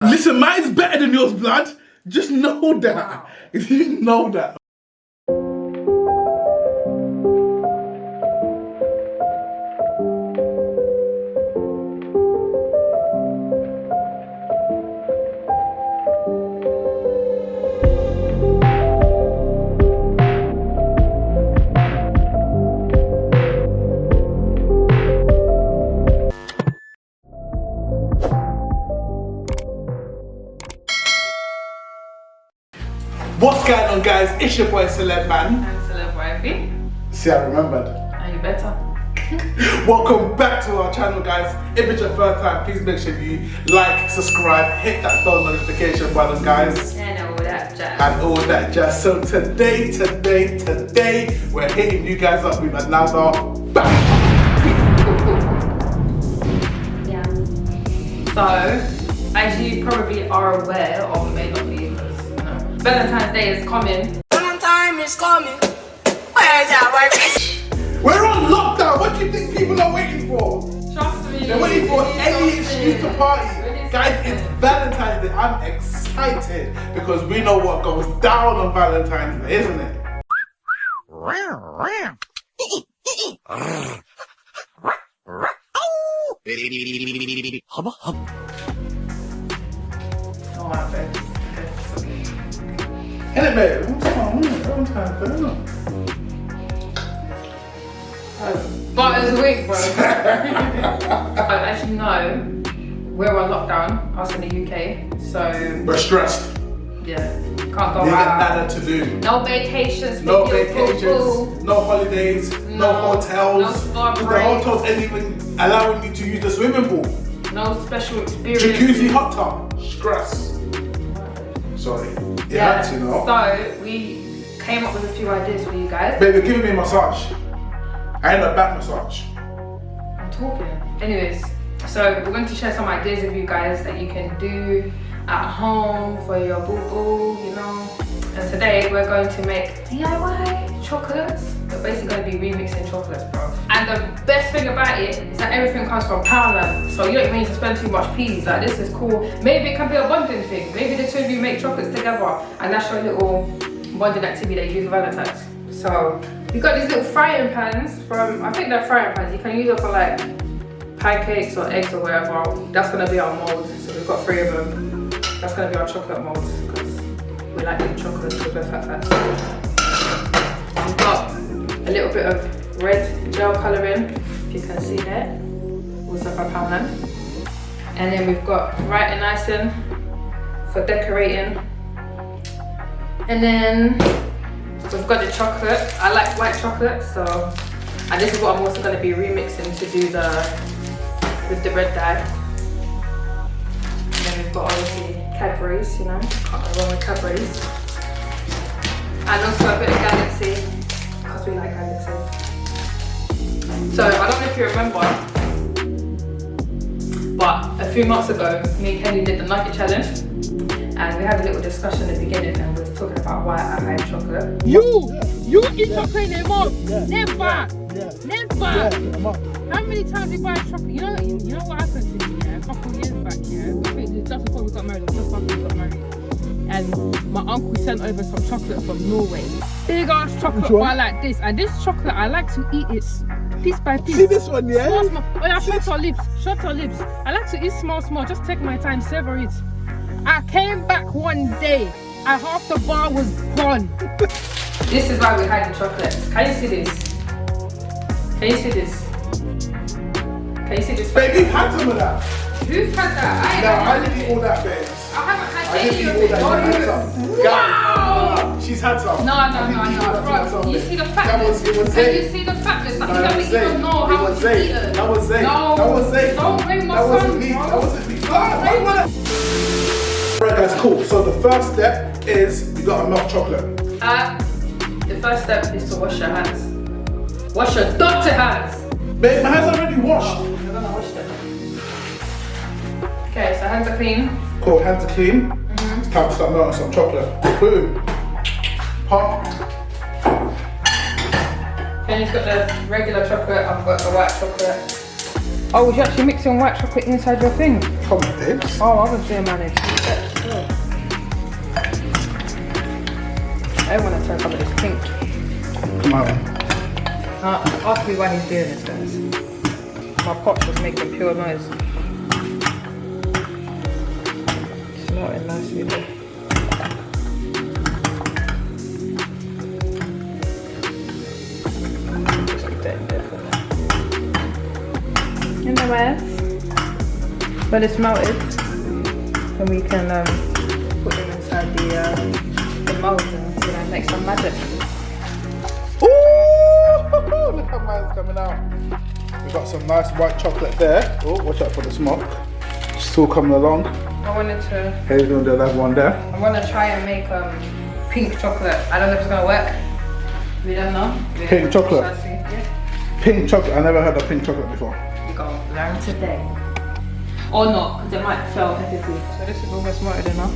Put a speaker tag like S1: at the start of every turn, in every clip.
S1: Listen, mine's better than yours, blood. Just know that.
S2: Wow.
S1: You know that. What's going on, guys? It's your boy Celeb Man.
S2: I'm Celeb Wifey.
S1: See, I remembered.
S2: Are you better?
S1: Welcome back to our channel, guys. If it's your first time, please make sure you like, subscribe, hit that bell notification button, guys.
S2: And all that jazz.
S1: And all that jazz. So today, we're hitting you guys up with another bang.
S2: Yeah. So, as you probably are aware, or may not be, because Valentine's Day is coming.
S3: Valentine is coming. Where's our wife?
S1: We're on lockdown. What do you think people are waiting for?
S2: Trust me.
S1: They're waiting for any excuse to party.
S2: Really
S1: Guys, it's Valentine's Day. I'm excited because we know what goes down on Valentine's Day, isn't it?
S2: Oh, my face.
S1: Isn't it, babe? Everyone's kind of good.
S2: But it's a week, bro. As you know, we're on lockdown, us in the UK, so
S1: We're stressed.
S2: yeah, can't go
S1: We got
S2: out.
S1: nada to do.
S2: No vacations,
S1: No
S2: video
S1: vacations, no holidays, no hotels.
S2: no spa
S1: the
S2: breaks.
S1: hotels ain't even allowing you to use the swimming pool.
S2: No special experience.
S1: Jacuzzi hot tub. Stress. Sorry. Yeah, you know.
S2: So we came up with a few ideas for you guys.
S1: Babe, you're giving me a massage. I ain't a back massage.
S2: I'm talking. Anyways, so we're going to share some ideas with you guys that you can do at home for your boo-boo, you know. And today we're going to make DIY chocolates. We're basically going to be remixing chocolates, bro. And the best thing about it is that everything comes from Poundland. So you don't even need to spend too much peas. Like, this is cool. Maybe it can be a bonding thing. Maybe the two of you make chocolates together and that's your little bonding activity that you do for Valentine's. So we got these little frying pans from, I think they're frying pans. You can use them for like pancakes or eggs or whatever. That's gonna be our mold. So we've got 3 of them. That's gonna be our chocolate mold because we like eating chocolate because we're fat. We've got a little bit of red gel colouring, if you can see that, also from Poundland. And then we've got writing icing for decorating. And then we've got the chocolate. I like white chocolate, so, and this is what I'm also going to be remixing to do with the red dye. And then we've got obviously Cadbury's, you know, can't go wrong with Cadbury's. And also a bit of Galaxy, because we like Galaxy. So I don't know if you remember, but a few months ago, me and Kenny did the nugget challenge. And we had a little discussion at the beginning and we were talking about why I hate chocolate.
S4: You eat chocolate in a month? Never! How many times you buy chocolate? You know what happened to me, yeah? A couple of years back, yeah? I think just before we got married, or just after we got married. And my uncle sent over some chocolate from Norway. Big ass chocolate bar like this. And this chocolate, I like to eat it piece by piece.
S1: See this one, yeah?
S4: Small. When I shut your lips. I like to eat small, just take my time, savor it. I came back one day and half the bar was gone.
S2: This is why we hide the chocolate. Can you see this? Can you see this? Can you see this?
S1: Babe, you've had some of that.
S2: Who's had that?
S1: No, I didn't eat all that, babes.
S2: I haven't had
S1: I didn't
S2: any
S1: eat
S2: of
S1: all
S2: it.
S1: that.
S2: Oh,
S1: You've had some.
S2: wow!
S1: She's had some.
S2: No.
S1: I didn't eat all that.
S2: Bro,
S1: Some,
S2: you
S1: babe.
S2: see the
S1: It
S2: fatness?
S1: was
S2: Can you
S1: Zay.
S2: see the fatness? Like,
S1: No,
S2: you
S1: it
S2: don't
S1: was Zay.
S2: even know how
S1: It was
S2: it's
S1: Zay.
S2: eaten.
S1: That was Zay.
S2: No,
S1: That was Zay.
S2: don't bring my
S1: That
S2: son,
S1: wasn't me.
S2: bro.
S1: That wasn't me. Right, guys, cool. So the first step is you gotta melt chocolate.
S2: The first step is to wash your hands. Wash your dirty hands.
S1: Babe, my hands are already washed.
S2: Oh, you're gonna wash them. Okay, so hands are clean.
S1: Cool, hands are clean. It's time to start melting some chocolate. Boom. Pop.
S2: Kenny's got the regular chocolate, I've got the white chocolate. Oh, was you actually mixing white chocolate inside your thing?
S1: comment, babes.
S2: Oh, I was doing mine in 2 steps. Oh. I want to turn some of this pink.
S1: Come on.
S2: Ask me why he's doing this, guys. My pot was making pure noise. Smelting nicely though. Just keep that in there for now. Anyways, when it's melted, then we can put them inside the mould and make some magic.
S1: Ooh, look how mine's coming out. We've got some nice white chocolate there. Oh, watch out for the smoke. Still coming along.
S2: I wanted to.
S1: Here's going to do another one there.
S2: I want to try and make pink chocolate. I don't know if it's gonna work. We don't know.
S1: Pink chocolate?
S2: Yeah.
S1: Pink chocolate. I never heard of pink chocolate before.
S2: We gotta learn today. Or not, because it might fail ethically. So this is almost melted enough.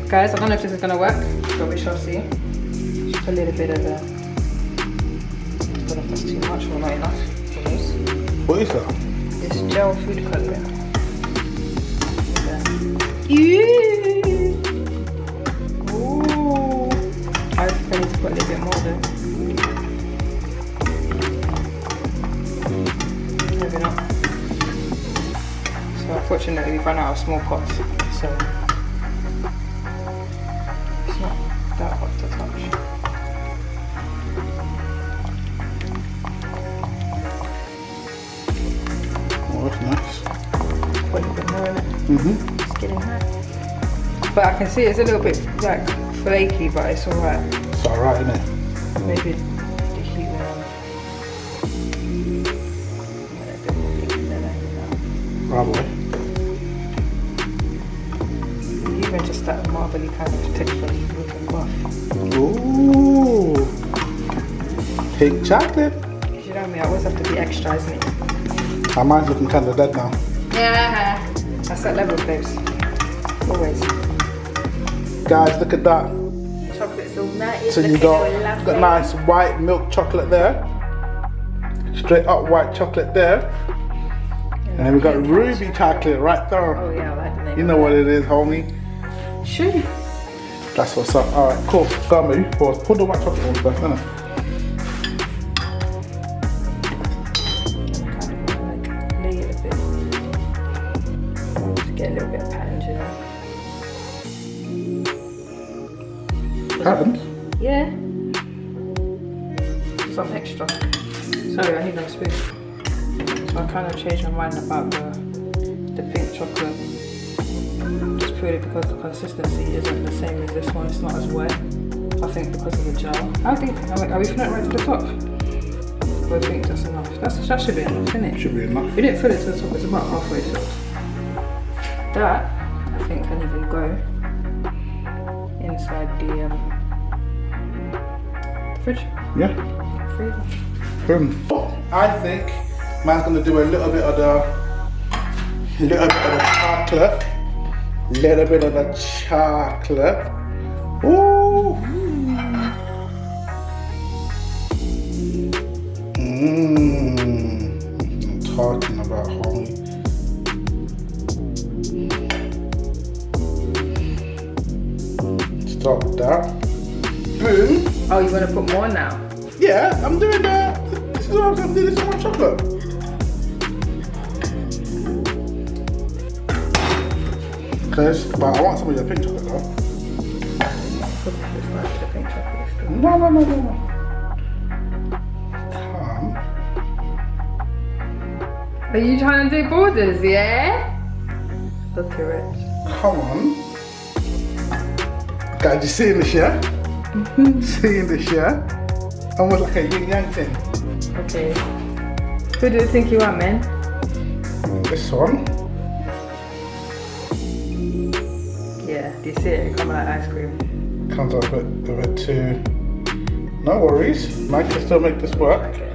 S2: Guys, I don't know if this is gonna work, but we shall see. Just a little bit of I don't know if that's too much or not enough for this.
S1: What is that?
S2: It's gel food coloring. Ooh. I think I need to put a little bit more there. Maybe not. So unfortunately we've run out of small pots, so it's not that hot to touch.
S1: Oh, that's nice.
S2: Put a little bit more in it.
S1: Mm-hmm.
S2: It's getting hot. But I can see it's a little bit like flaky, but it's alright.
S1: It's alright, isn't it?
S2: Maybe the heat will
S1: Probably.
S2: even just that marbly kind of texture looking buff.
S1: Ooh. Pink chocolate.
S2: You know me, I always have to be extra, isn't it?
S1: My mind's looking kind of dead now.
S2: Yeah. That's that level, babes. Always.
S1: Guys, look at that.
S2: Chocolate's all nice.
S1: So you got nice white milk chocolate there. Straight up white chocolate there. And then we got ruby chocolate right there.
S2: Oh yeah, I like the name.
S1: You know what it is, homie.
S2: Sure.
S1: That's what's up. Alright, cool. Go on, baby. Put the white chocolate on first, innit?
S2: Lay it a bit. To get a little bit of pattern, you know.
S1: Patterns?
S2: Yeah. Some extra. Sorry, I need no spoon. So I kind of changed my mind about the pink chocolate. Just purely because the consistency isn't the same as this one. It's not as wet. I think because of the gel. I think, are we filling it right to the top? Or I think that's enough. That should be enough, isn't it?
S1: Should be enough.
S2: We didn't fill it to the top, it's about halfway filled. That, I think, can even go inside the fridge.
S1: Yeah.
S2: Freezer.
S1: Boom. I think man's gonna do a little bit of the chocolate. Little bit of the chocolate. Ooh. I'm talking about, homie. Stop that. Boom.
S2: Oh, you want to put more now?
S1: Yeah, I'm doing that. This is what I'm gonna do. This is my chocolate. Cause, but I want some of your pink chocolate though. No. Come.
S2: Are you trying to do borders, yeah? Look at it.
S1: Come on. Guys, you seeing this, yeah? Seeing this, yeah? Almost like a yin yang thing.
S2: Okay. Who do you think you are, man?
S1: This one.
S2: Yeah, do you see it? It comes like ice cream.
S1: Comes up a bit too. No worries. I can still make this work.
S2: Okay,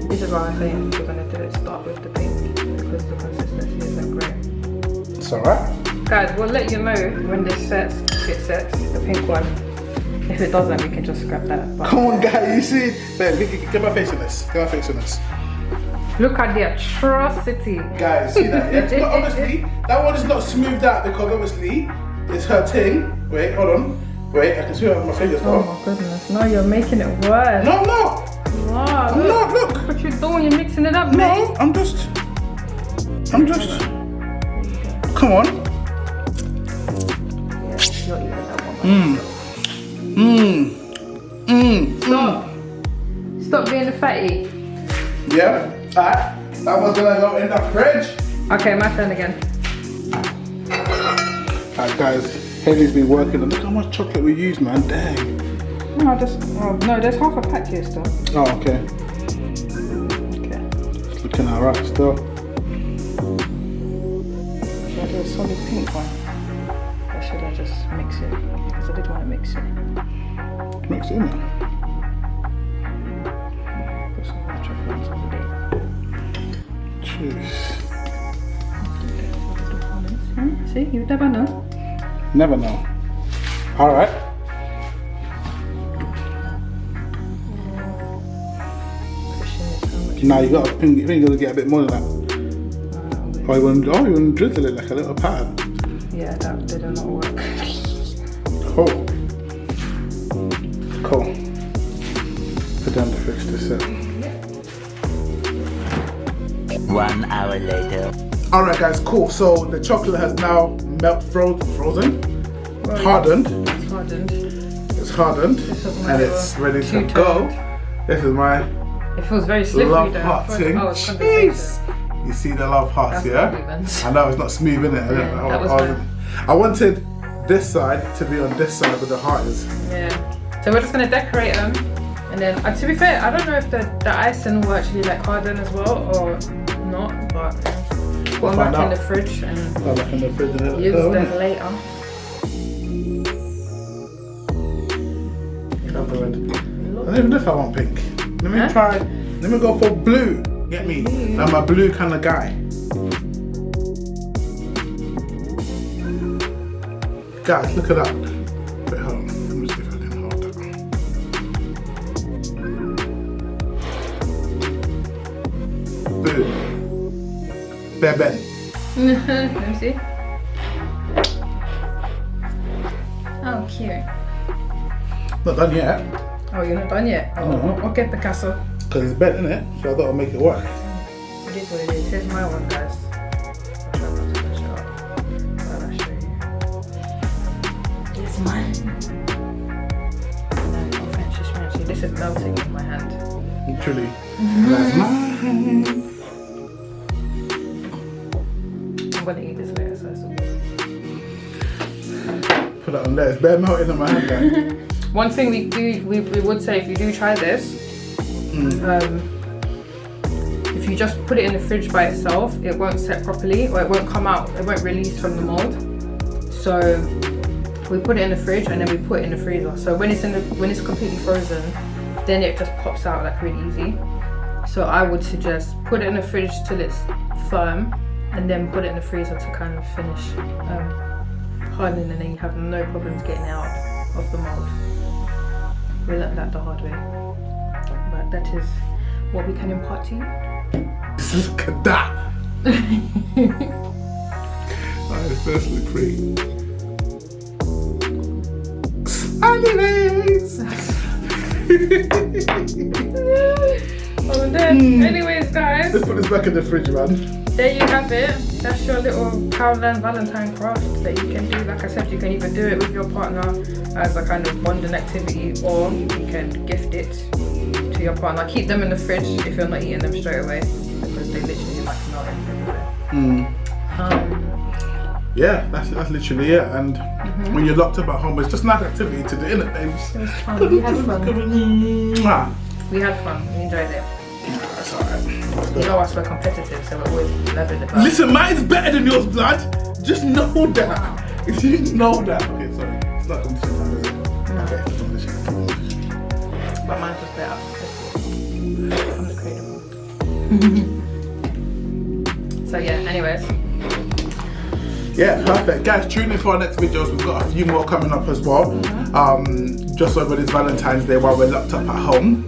S2: this is why I think we're going to do it. Start with the pink because the consistency isn't great.
S1: It's alright.
S2: Guys, we'll let you know when this sets, if it sets, the pink one. If it doesn't, we can just scrap that. But
S1: Come on, guys. You see? Babe, get my face in this. Get my face in this.
S2: Look at the atrocity.
S1: Guys, see that? Yeah? But obviously, that one is not smoothed out because obviously it's her thing. Wait, hold on. Wait, I can smooth it with my fingers
S2: Oh
S1: though.
S2: my goodness, no, you're making it worse.
S1: No, I'm not.
S2: Wow,
S1: I'm not, look.
S2: What you doing? You're mixing it up, mate.
S1: No, I'm just. Come on.
S2: Yeah, you're eating that one. Stop being a fatty.
S1: Yeah. Alright. That one's gonna go in the fridge.
S2: Okay, my turn again.
S1: Alright, guys. Haley's been working. And look how much chocolate we use, man. Dang.
S2: No, there's half a pack here still.
S1: Oh, okay.
S2: Okay.
S1: It's looking alright still.
S2: Should I do a solid pink one? Or should I just mix it? Because I did want to mix it.
S1: Mix it in.
S2: Put some more chocolate on top of it.
S1: Jeez.
S2: See, you never know.
S1: Never know. Alright. Now you got to finger to get a bit more than that. Oh, you want to drizzle it like a little pattern.
S2: Yeah, that did not work.
S1: Cool. Cool. Put down the fridge to set.
S5: 1 hour later.
S1: Alright guys, cool. So the chocolate has now frozen, hardened.
S2: It's hardened.
S1: It's hardened
S2: This is my
S1: and it's ready to
S2: two-toned.
S1: go. This is my
S2: It feels very slippery
S1: love
S2: though.
S1: heart thing.
S2: Oh, it's condensation.
S1: Jeez. You see the love hearts,
S2: That's
S1: yeah?
S2: lovely, man.
S1: I know it's not smooth, innit?
S2: Yeah, that was
S1: I wanted this side to be on this side where the heart is.
S2: Yeah. So we're just gonna decorate them, and then to be fair, I don't know if the icing will actually like harden as well or not, but
S1: We'll
S2: put them
S1: find
S2: back in
S1: out.
S2: the fridge and
S1: Go back in the fridge and let it
S2: use
S1: go,
S2: them
S1: innit?
S2: later.
S1: Covered. I don't even know if I want pink. Let me
S2: Huh?
S1: try. Let me go for blue. Get me? I'm a blue kind of guy. Guys, look at that. Wait, hold on. Let me see if I can hold that. Boom. Bear Ben.
S2: Let me see. Oh, cute.
S1: Not done yet.
S2: Oh, you're not done yet? Oh,
S1: No.
S2: okay, Picasso.
S1: Because it's bent, innit? So I gotta make it work.
S2: It is what it is. Here's my one, guys. I'll try not to mess it up. But I'll show you. Here's mine. No, not fancy schmancy. This is melting in my hand.
S1: Literally. That's mine.
S2: I'm gonna eat this later, so it's all good.
S1: Put that on there. It's bare melting in my hand, guys.
S2: One thing we would say if you do try this, if you just put it in the fridge by itself, it won't set properly or it won't come out, it won't release from the mold. So we put it in the fridge and then we put it in the freezer. So when it's completely frozen, then it just pops out like really easy. So I would suggest put it in the fridge till it's firm and then put it in the freezer to kind of finish hardening, and then you have no problems getting it out of the mold. We learned that the hard way, but that is what we can impart to you.
S1: Look at that. That is firstly pretty. Anyways.
S2: Oh, then, anyways, guys,
S1: Let's put this back in the fridge, man.
S2: there you have it. That's your little Poundland Valentine craft that you can do. Like I said, you can either do it with your partner as a kind of bonding activity, or you can gift it to your partner. Keep them in the fridge if you're not eating them straight away, because they literally like melt everywhere.
S1: Yeah, that's literally it. And when you're locked up at home, it's just a nice activity to do, innit, babes?
S2: It was fun. We had fun.
S1: Mwah.
S2: We had fun. We enjoyed it.
S1: That's alright.
S2: You know us, we're competitive, so we're always leveling it up.
S1: Listen, mine's better than yours, blood. Just know that. If you know that. Okay, sorry. It's not competition time, is it?
S2: No.
S1: Okay, it's competition.
S2: But mine's just better. I'm the creative one. So yeah, anyways.
S1: Yeah, perfect. Guys, tune in for our next videos. We've got a few more coming up as well. Just over this Valentine's Day while we're locked up at home.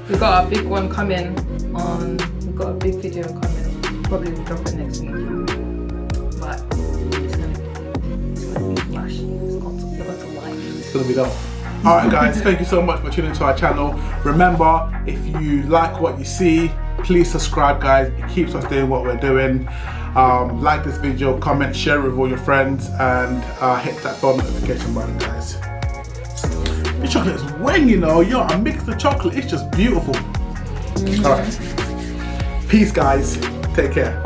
S2: We've got a big one coming on. We've got a big video coming. Probably will drop it next week. But it's gonna be flashy. It's got to life.
S1: It's gonna be done. Alright guys, thank you so much for tuning into our channel. Remember, if you like what you see, please subscribe guys. It keeps us doing what we're doing. Like this video, comment, share it with all your friends, and hit that bell notification button guys. This chocolate is wang, you know. Yo, I mixed the chocolate, it's just beautiful. Alright. Peace guys. Take care.